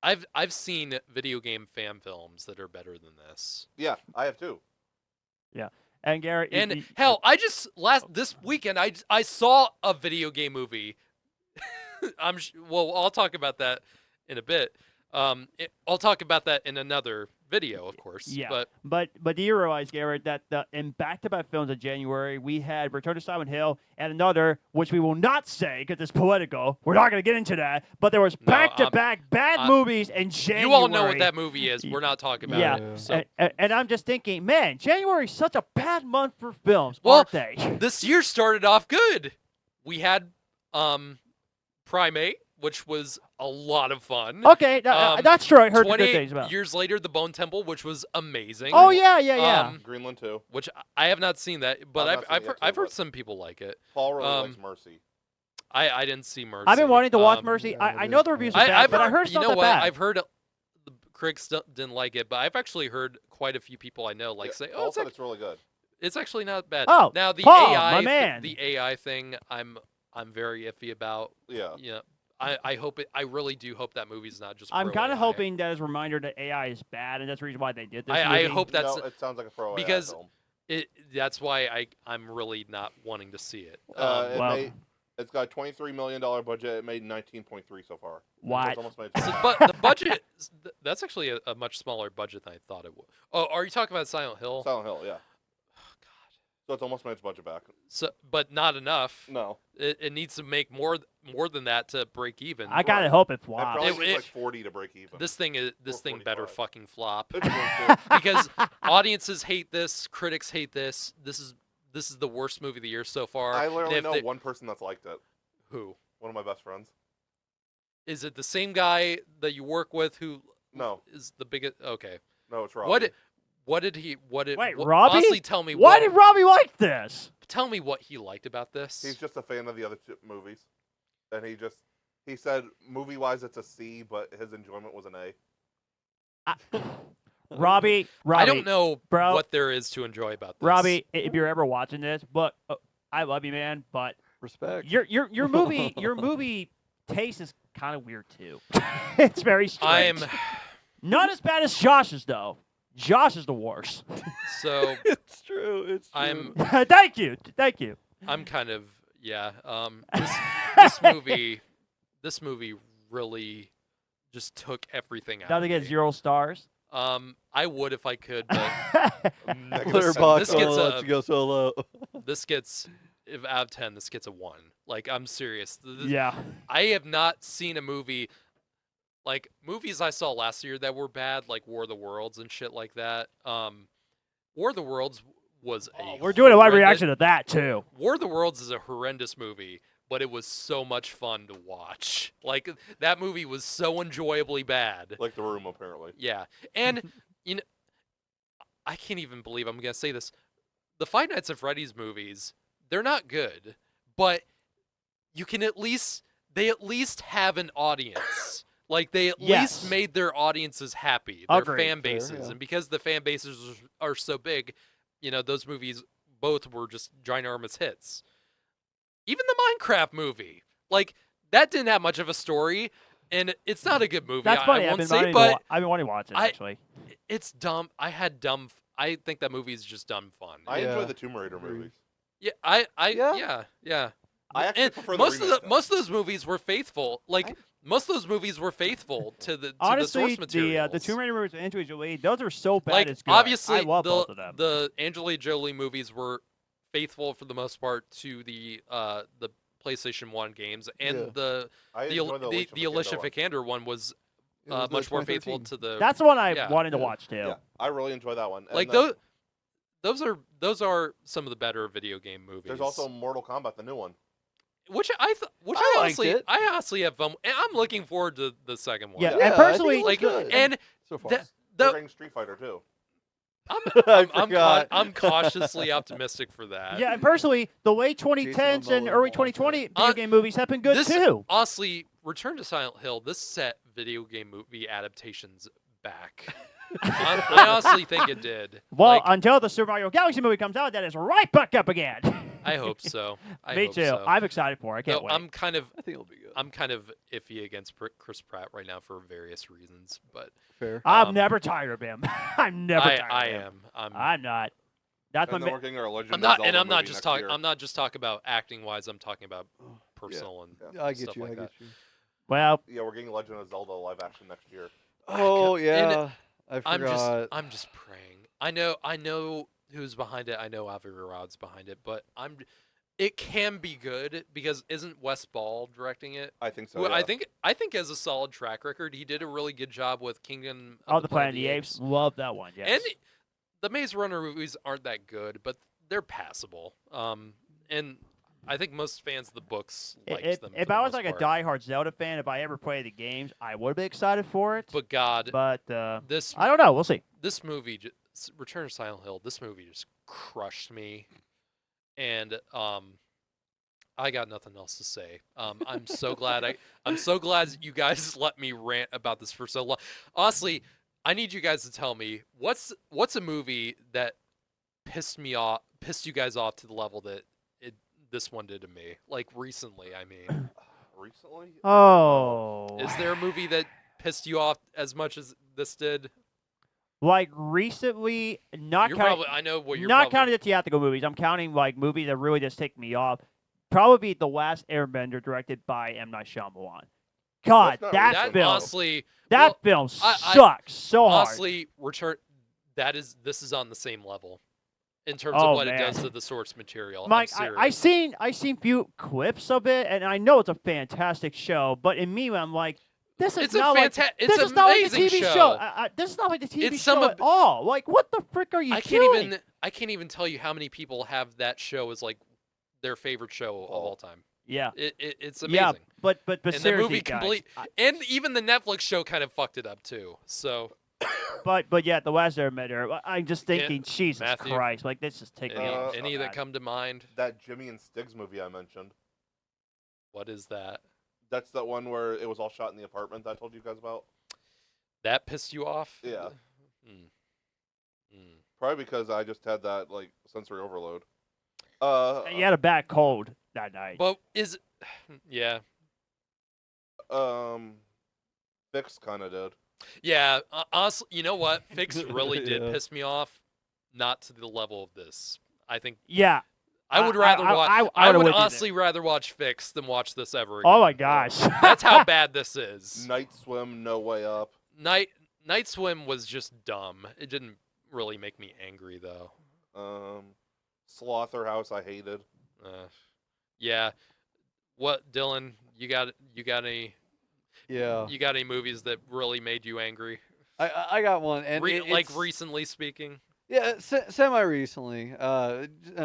I've seen video game fan films that are better than this. Yeah, I have too. And Garrett, And hell, this weekend I saw a video game movie. I'll talk about that in a bit. I'll talk about that in another video, of course. yeah. But But do you realize, Garrett, that in back-to-back films in January, we had Return to Silent Hill and another, which we will not say because it's political. We're not going to get into that. But there was back-to-back bad movies in January. you all know what that movie is. We're not talking about Yeah. it. So. And I'm just thinking, man, January's such a bad month for films, Well, aren't they? This year started off good. We had Primate, which was a lot of fun. Okay, that's true. I heard the good 28 things about. years later, The Bone Temple, which was amazing. Oh yeah. Greenland too. Which I have not seen that, but I've not seen I've it heard, yet, I've too, heard but- some people like it. Paul really Um, likes Mercy. I didn't see Mercy. I've been wanting to watch Mercy. Yeah, I know the reviews are bad, I've but I heard, heard it's you not know that what? bad. I've heard the critics didn't like it, but I've actually heard quite a few people I know say, Paul "Oh, said it's really good. it's actually not bad." Oh, now the Paul, AI, my man. the AI thing, I'm very iffy about. Yeah. You know, I hope it. I really do hope that movie's not just. I'm kind pro of AI. hoping that as a reminder that AI is bad, and that's the reason why they did this. I movie. hope that's no, it sounds like a pro AI because film. that's why I'm really not wanting to see it. It's got a $23 million budget. It made 19.3 so far. So What? it's almost made But the budget, that's actually a much smaller budget than I thought it would. Oh, are you talking about Silent Hill? Silent Hill, yeah. Oh, God. So it's almost made its budget back. So, but not enough. No. It needs to make more than that to break even. I gotta hope it It flops. probably It- needs like like 40 to break even. This thing better 45. fucking flop It's going to. because audiences hate this, critics hate this. This is the worst movie of the year so far. I And literally if know they- one person that's liked it. Who? One of my best friends. Is it the same guy that you work with who No. is the biggest? Okay. No, it's Robbie. What did he? Wait, what- Robbie? Honestly, tell me Why what. did Robbie like this? Tell me what he liked about this. He's just a fan of the other two movies. And he said movie-wise it's a C, but his enjoyment was an A. Robbie, I don't know bro. what there is to enjoy about this. Robbie, if you're ever watching this, but I love you, man. But Respect. your movie taste is kind of weird too. It's very strange. I'm Not as bad as Josh's though. Josh is the worst. so It's true. It's true. I'm Thank you. I'm kind of yeah. This movie really just took everything out. Now they of get me. 0 stars. I would if I could, but Letterboxd this gets only lets you go so low. this gets if out of 10, this gets a 1. Like I'm serious. Yeah. I have not seen a movie like movies I saw last year that were bad, like War of the Worlds and shit like that. War of the Worlds was We're doing a live horrendous- reaction to that too. War of the Worlds is a horrendous movie, but it was so much fun to watch. Like that movie was so enjoyably bad. Like The Room, apparently. Yeah, and you know, I can't even believe I'm gonna say this. The Five Nights at Freddy's movies, they're not good, but you can they at least have an audience. Like they at Yes. least made their audiences happy, their Agreed. fan Fair, bases, yeah. and because the fan bases are so big, you know those movies both were just ginormous hits. Even the Minecraft movie, like that didn't have much of a story, and it's not a good movie. That's funny. I I've won't been say, wanting but to I've been wanting to watch it I- actually. it's dumb. I think that movie is just dumb fun. I Yeah. enjoy the Tomb Raider Agreed. movies. Yeah, Yeah. yeah. I actually And prefer the most of remake, though. most of those movies were faithful. Like most of those movies were faithful to the Honestly, source materials. the Tomb Raider movies with Angelina Jolie, those are so bad like it's good. obviously I love both of them. the Angelina Jolie movies were faithful for the most part to the PlayStation 1 games, and Yeah. the I the enjoy the Alicia Vikander one was It was much like more faithful 2013. to the That's the one I yeah. wanted to Yeah. watch too. Yeah, I really enjoy that one. And like then- those those are some of the better video game movies. There's also Mortal Kombat, the new one. which I liked it. I honestly have fun. And I'm looking forward to the second one. Yeah, Yeah, and I think it personally, looks like good. and so far. the, They're the bringing Street Fighter too. I'm cautiously optimistic for that. yeah, and personally, the late 2010s and Momoa early and all 2020 video game movies have been good this, too. Honestly, Return to Silent Hill, this set video game movie adaptations back. I honestly think it did. Well, Like, until the Super Mario Galaxy movie comes out, that is right back up again. I hope so. Me too. So. I'm excited for it. I can't No, wait. I'm kind of I think it'll be good. I'm kind of iffy against Chris Pratt right now for various reasons, but Fair. I'm um, never tired of him. I'm never tired I of him. am. I'm not. That's my And then ma- we're getting our Legend I'm not, of and Zelda I'm not movie just next talking. year. I'm not just talking about acting wise. I'm talking about personal and I get stuff you. like I that. get you. well, Yeah, we're getting Legend of Zelda live action next year. Oh and yeah, I forgot. I'm just praying. I know who's behind it. I know Avi Arad's behind it, but it can be good because isn't Wes Ball directing it? I think so. Well, yeah. I think has a solid track record. He did a really good job with Kingdom all of the Planet of the Apes. Love that one. Yes. And the Maze Runner movies aren't that good, but they're passable. And I think most fans of the books liked them. If for the I was most like a part. diehard Zelda fan, if I ever played the games, I would be excited for it. But God, But this I don't know. We'll see. this movie, Return to Silent Hill, this movie just crushed me, and I got nothing else to say. I'm so glad I'm so glad you guys let me rant about this for so long. Honestly, I need you guys to tell me what's a movie that pissed you guys off to the level that this one did to me. Like recently, I mean. Recently? Oh. Is there a movie that pissed you off as much as this did? Like recently, not You're counting, probably I know what you're not probably, counting the theatrical movies. I'm counting like movies that really just take me off. Probably The Last Airbender, directed by M. Night Shyamalan. God, That's not that recent. film, honestly that well, film I- sucks so hard. honestly this is on the same level in terms Oh, of what man. it does to the source material. Mike, I'm I serious. seen few clips of it, and I know it's a fantastic show. But in me, I'm like, this is It's a not like it's this is not like the amazing TV show. This is not like the TV It's show some of- at all. Like, what the frick are you I doing? can't even tell you how many people have that show as like their favorite show of all time. Yeah, It's amazing. yeah, but and the seriously, movie guys, and even the Netflix show kind of fucked it up too. So but yeah, The Last Airbender. I'm just thinking, Jesus Matthew, Christ, like this is taking me off so any that bad. come to mind? That Jimmy and Stiggs movie I mentioned. What is that? That's that one where it was all shot in the apartment that I told you guys about. That pissed you off? Yeah. Hmm. Hmm. Probably because I just had that like sensory overload. You had a bad cold that night. But yeah. Fix kind of did. Yeah, honestly, you know what? Fix really did Yeah. piss me off, not to the level of this. I think Yeah. I would rather watch. I I would've would with you honestly rather watch Fix than watch this ever again. Oh my gosh. That's how bad this is. Night Swim, No Way Up. Night Swim was just dumb. It didn't really make me angry though. Slaughterhouse, I hated. Yeah. What, Dylan? You got any? Yeah. You got any movies that really made you angry? I got one, and Like it's- recently speaking. Yeah, semi recently,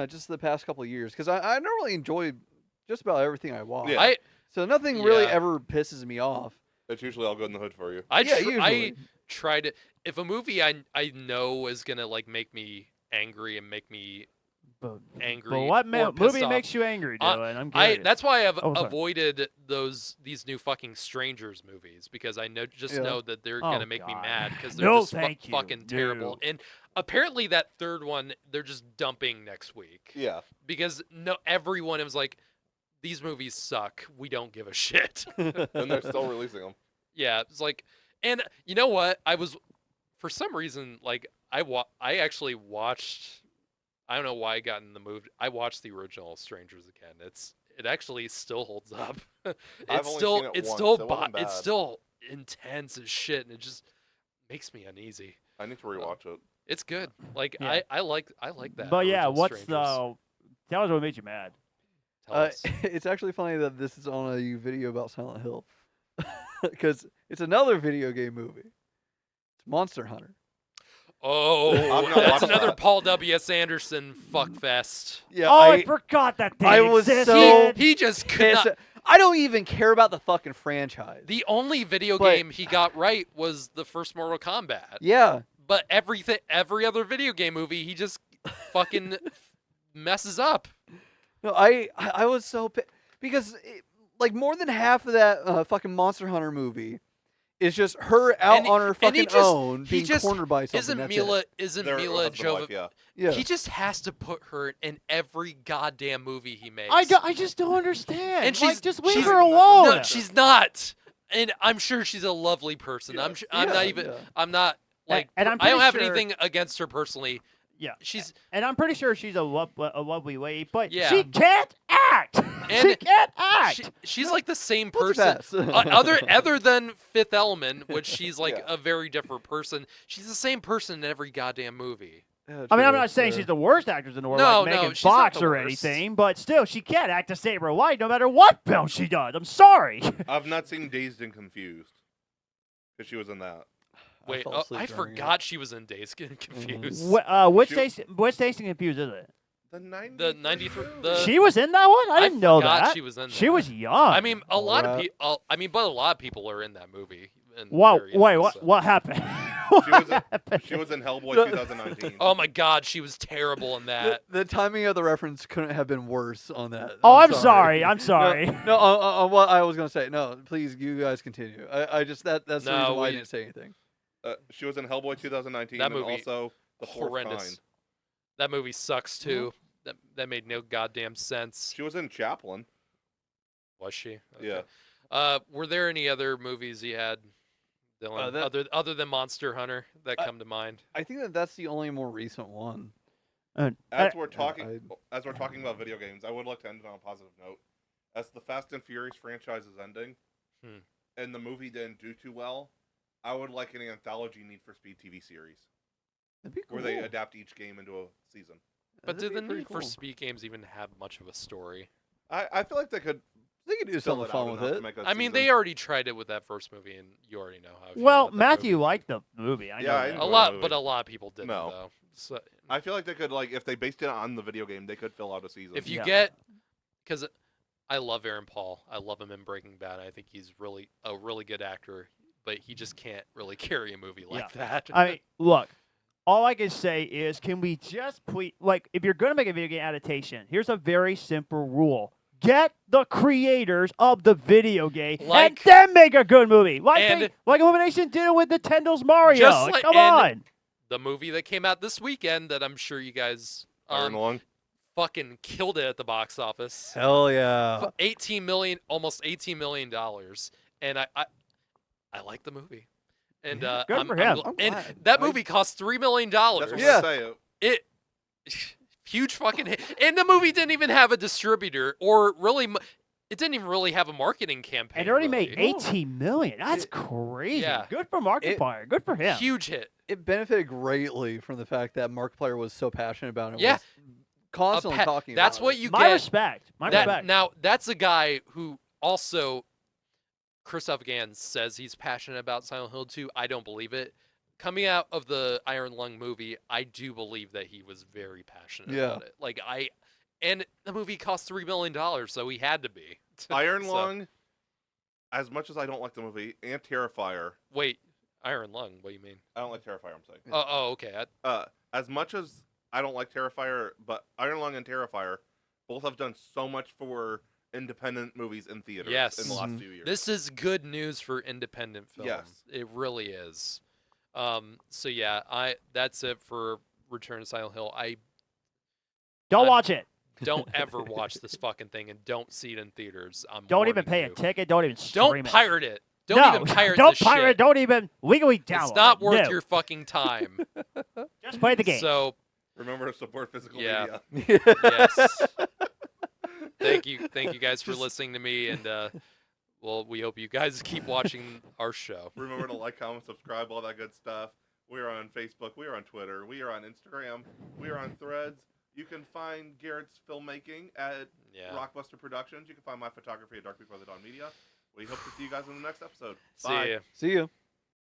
just the past couple of years, because I normally enjoy just about everything I watch. Yeah. So nothing really Yeah. ever pisses me off. It's usually all good in the hood for you. I Yeah, I usually. try to if a movie I know is gonna like make me angry and make me But angry. what or pissed movie off, makes you angry, Dylan? I'm I curious. that's why I've Oh, sorry. avoided these new fucking Strangers movies because I know Yeah. know that they're Oh, gonna make me God. mad because they're No, just thank you. fucking terrible. No. And apparently that third one they're just dumping next week Yeah. because everyone was like, these movies suck. We don't give a shit. And they're still releasing them. Yeah, it's like, and you know what? I was, for some reason, like I actually watched. I don't know why I got in the mood. I watched the original Strangers again. It actually still holds up. I've it's only still seen it it's once. still It wasn't it's bad. still intense as shit, and it just makes me uneasy. I need to rewatch it. It's good. Like Yeah. I like that. But yeah, original what's Strangers. tell us what made you mad? Tell us. It's actually funny that this is on a video about Silent Hill, because it's another video game movie. It's Monster Hunter. Oh, I'm not that's watching another that. Paul W.S. Anderson fuckfest. Yeah, Oh, I forgot that thing I was existed. so He just could pissed. not. I don't even care about the fucking franchise. The only video But- game he got right was the first Mortal Kombat. Yeah. But every other video game movie, he just fucking messes up. No, I was so pissed because like more than half of that fucking Monster Hunter movie is just her out And on her and he fucking just- own, he being just- cornered by something. Isn't that's Mila? Isn't They're Mila husband and wife, Jovovich? yeah. it. Yeah. He just has to put her in every goddamn movie he makes. I just don't understand. And Like, she's- just leave she's- her alone. No, she's not. And I'm sure she's a lovely person. Yeah. I'm Yeah, not even. yeah. I'm not like. and I'm I don't pretty have sure- anything against her personally. Yeah. She's And I'm pretty sure she's a lovely lady, but Yeah. she can't act. she And can't act. she's like the same What's person. best? Other than Fifth Element, which she's like Yeah. a very different person. She's the same person in every goddamn movie. Yeah, I mean, I'm true, not saying true. she's the worst actress in the world, No, like no, Megan she's not Fox the or worst. anything, but still, she can't act to save her life no matter what film she does. I'm sorry. I've not seen Dazed and Confused because she was in that. Wait, fell asleep I during it. forgot she was in Days Getting Confused. Which She- Dazed and Confused is it? The 90s. The 93. The, She was in that one? I didn't know forgot that. She was in. She that. was young. I mean, a lot of Alright. people. I mean, but a lot of people are in that movie. and Whoa, they're young, wait, so. what happened? She was in Hellboy No. 2019. Oh my God, she was terrible in that. The timing of the reference couldn't have been worse on that. Oh, I'm sorry. I'm No, sorry. No, on what I was gonna say. No, please, you guys continue. I just that's the No, reason why I we- didn't say anything. She was in Hellboy 2019 That and movie, also The Fourth horrendous. Kind. That movie sucks too. That made no goddamn sense. She was in Chaplin. Was she? Yeah. Were there any other movies you had, Dylan, other than Monster Hunter that come to mind? I think that's the only more recent one. As we're talking, I- as we're talking about video games, I would like to end it on a positive note. As the Fast and Furious franchise is ending, and the movie didn't do too well, I would like an anthology Need for Speed TV series That'd be cool. where they adapt each game into a season. But That'd do be the pretty Need for cool. Speed games even have much of a story? I feel like they could They could do fill something it fun out with enough to it. make a I mean, season. they already tried it with that first movie, and you already know how. I feel Well, about that Matthew movie. liked the movie. I know Yeah, I that. A enjoyed the lot, movie. but a lot of people didn't No. though. So I feel like they could, like, if they based it on the video game, they could fill out a season. if you Yeah. get, because I love Aaron Paul, I love him in Breaking Bad. I think he's really a really good actor, but he just can't really carry a movie like that. I mean, look, all I can say is, can we just please, like, if you're going to make a video game adaptation, here's a very simple rule. Get the creators of the video game and Like- then make a good movie. and- Like Illumination did it with Nintendo's Mario. Just Like, like- come and- on. The movie that came out this weekend that I'm sure you guys Iron Lung. fucking killed it at the box office. Hell yeah. 18 million, almost 18 million dollars, and I like the movie. And Good I'm, for I'm him. gl- I'm and glad. that movie cost $3 million. That's what Yeah. I say. It huge fucking hit. And the movie didn't even have a distributor or really it didn't even really have a marketing campaign. And it already really. made $18 million. That's crazy. Yeah. Good for Markiplier. Good for him. Huge hit. It benefited greatly from the fact that Markiplier was so passionate about it. Yeah. Was constantly talking That's about what it. you My get. respect. My That, respect. now that's a guy who also Christoph Gans says he's passionate about Silent Hill 2. I don't believe it. Coming out of the Iron Lung movie, I do believe that he was very passionate Yeah. about it. And the movie cost $3 million, so he had to be. Iron So- Lung, as much as I don't like the movie, and Terrifier, Wait, Iron Lung? What do you mean? I don't like Terrifier, I'm saying. Oh, okay. As much as I don't like Terrifier, but Iron Lung and Terrifier both have done so much for independent movies in theaters Yes. in the last Mhm. few years. This is good news for independent film. Yes. It really is. So yeah, that's it for Return to Silent Hill. I Don't I'm- watch it. don't ever watch this fucking thing and don't see it in theaters. I'm Don't even pay warning a you. ticket. Don't even stream Don't it. pirate it. Don't no, even pirate don't this pirate. shit. Don't even legally download. It's not it. worth No. your fucking time. Just play the game. So Remember to support physical Yeah. media. yes, thank you guys for Just- listening to me, and well, we hope you guys keep watching our show. Remember to like, comment, subscribe, all that good stuff. We are on Facebook. We are on Twitter. We are on Instagram. We are on Threads. You can find Garrett's filmmaking at Yeah. Rockbuster Productions. You can find my photography at Dark Before the Dawn Media. We hope to see you guys in the next episode. See Bye. ya. See you.